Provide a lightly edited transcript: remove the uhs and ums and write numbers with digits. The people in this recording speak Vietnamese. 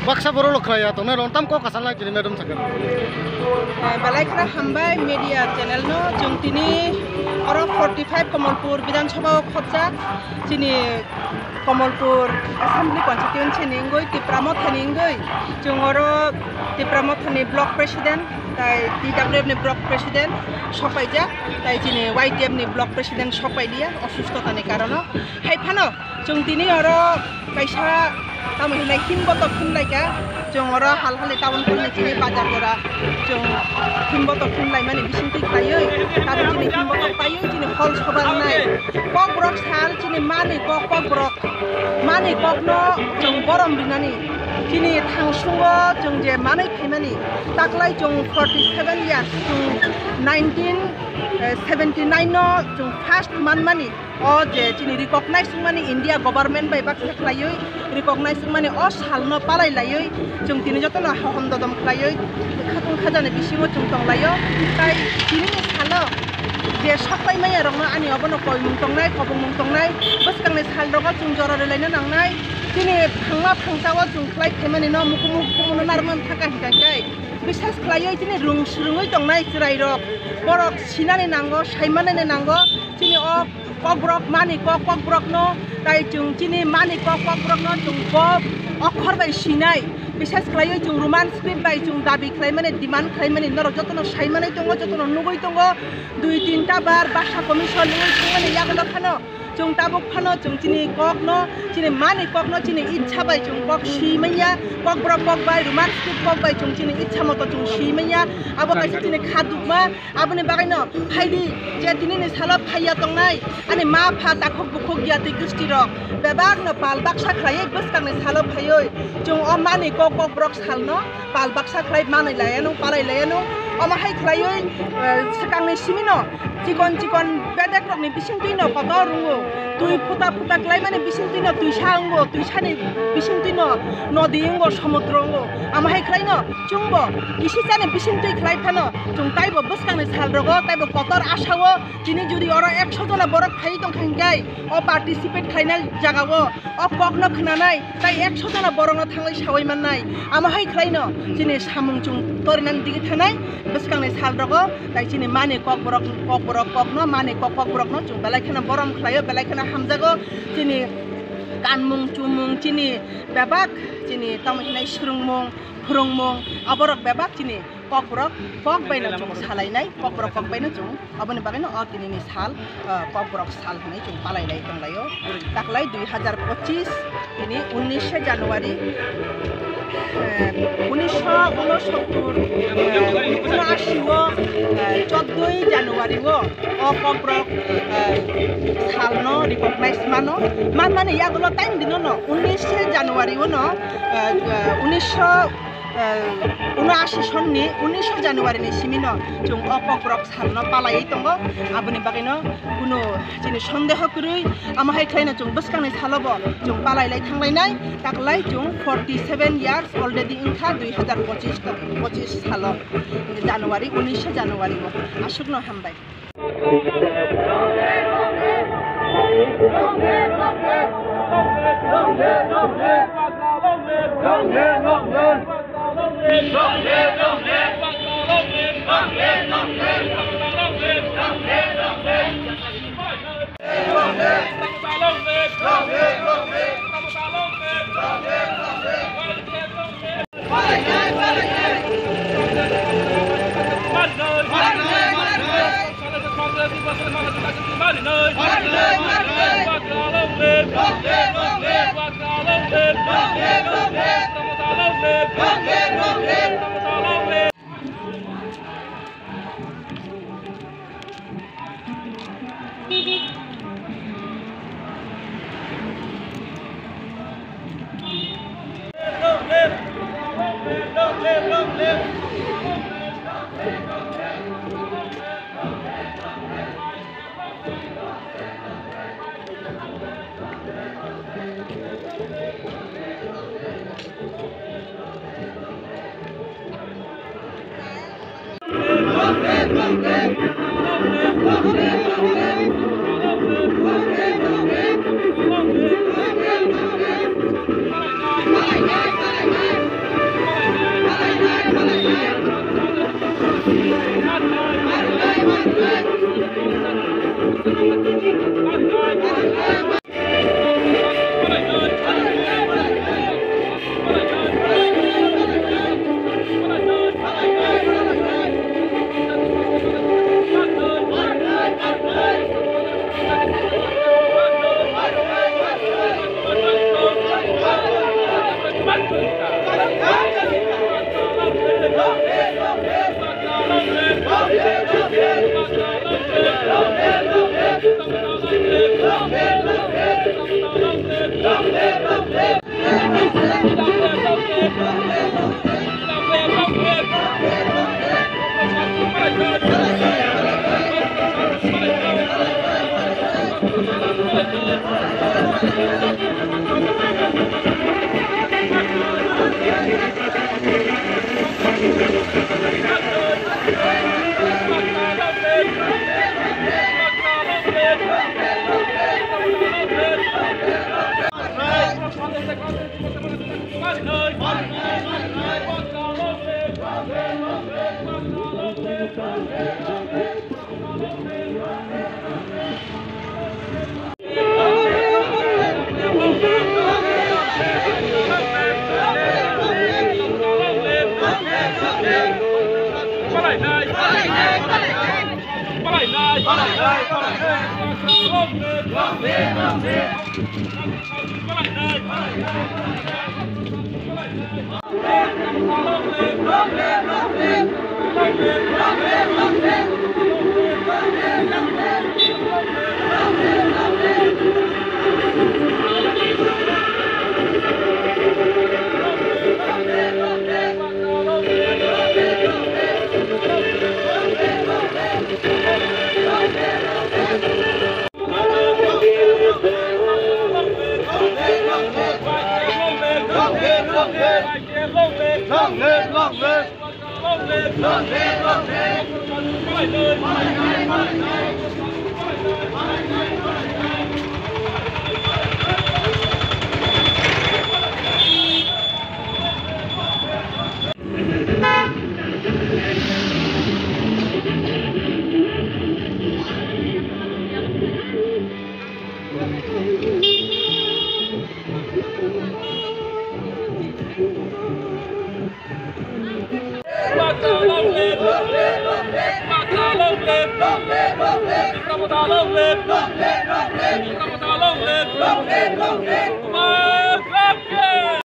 baksa boro lokraya to ne rontam ko kasala kini madam sakar balai khara hambai media channel no jungtini oro 45 Kamalpur Bidhan Sabha khopja chini Kamalpur Assembly constituency ningoi Tipramo thaningoi jungoro Tipramo thani block president tai TWF ni block president sopaija tai chini YTF ni block president sopaidia অসুস্থতা ni karono haifano jungtini oro kaisa tamu hinai himboto phunlaika jongora hal-hal taun phunlai chini bazar gora jong himboto phunlai mani bisinti khaiyoi taro chini himboto paiyoi chini hol sobal nai kok brok sal chini mani kok brok mani kok no jong borom binani chini thangsungo jong je mani khaimani taklai jong 47 years jong 1979 no jong first man mani o je chini recognize mani India government by baksa khlaioi recognize mani o sal no palai laioi jong tini joto no hom dodom khlaioi khatun khajane bisingo jong tonglaio tai tini salo je sapai maya rong ani obono koi mung tongnai khobong mung tongnai baskangne sal rogo jong jorare laina nangnai tini phangma phangsawo jong khlai khemani no mukumu kumu narman thaka hikai বিশ্বাস খাইयै তিনি রুংসুরুঙৈ দংনাই চিরাই রক বরক সিনানি নাঙ্গো সাইমানানি নাঙ্গো তিনি অ ককব্রক মানি ককব্রক ন তাই জুং তিনি মানি ককব্রক ন জুং ক অক্ষর বাই সিনাই বিশ্বাস খাইयै জুং রোমান স্ক্রিপ্ট বাই জুং দাবি খাইমানে ডিমান্ড খাইমানে নর যতন সাইমানাই দङ যতন নুগৈ দङ 2-3টা বার বাসা কমিশন নুগৈ দङনে ইয়াগল খানো jung tabuk phano jung chini kok no chini mani kok no chini ichha bai jung kok shimaya kok brok kok bai roman script kok bai jung chini ichha moto jung shimaya abo kaisa chini khadukma aboni bagai no phaidi je tini ni sala phaiya tongnai ani ma pha takhok bukhok gyati gusti rok bebak no pal baksa khlai buskang ni sala phaioi jung o mani kok brok sal no pal baksa khlai manai layano palai layano oma hai khlaioi sakang ni simino cikon bedek rok ni bising tuino kotor rungo tui puta klai mane bising tuino tui sango tui sani bising tuino nodi ngo samudra ngo ama hai klai no chungbo isi jane bising tui klai phano chung taibo buskang ni sal rogo taibo kotor asawo tini jodi oro 100 jona borok khai tong khanggai o participate khaina jagawo o kokno khnanai tai 100 jona borokno thanglai sawai mannai ama hai klai no tini samung chung torinan digi thanai buskang ni sal rogo tai tini mane kok borok no mane kok brok no chung belai khana borom khlayo belai khana hamjago chini kanmung chumung chini bebak chini tamhinai surungmung phurungmung aborok bebak chini kok brok kok baina chung salainai kok baina chung aboni bagai no tini ni sal kok brok sal hanai chung palai lai tonglayo taklai 2025 ini 19 Januari 14 Januari wo okbrok salno recognize mano man yagulo time dino no 19 Januari wo no 1979 sonni 19 Januari ni simino jung okbrok salno palai tongo aboni bagai no kuno jini sondeho kurui ama hai khlaina jung buskang ni salobo jung palai lai thanglai nai taklai jung 47 years already inkha 2025 salo Januari 19 Januari wo asukno hambai Bye. Long live!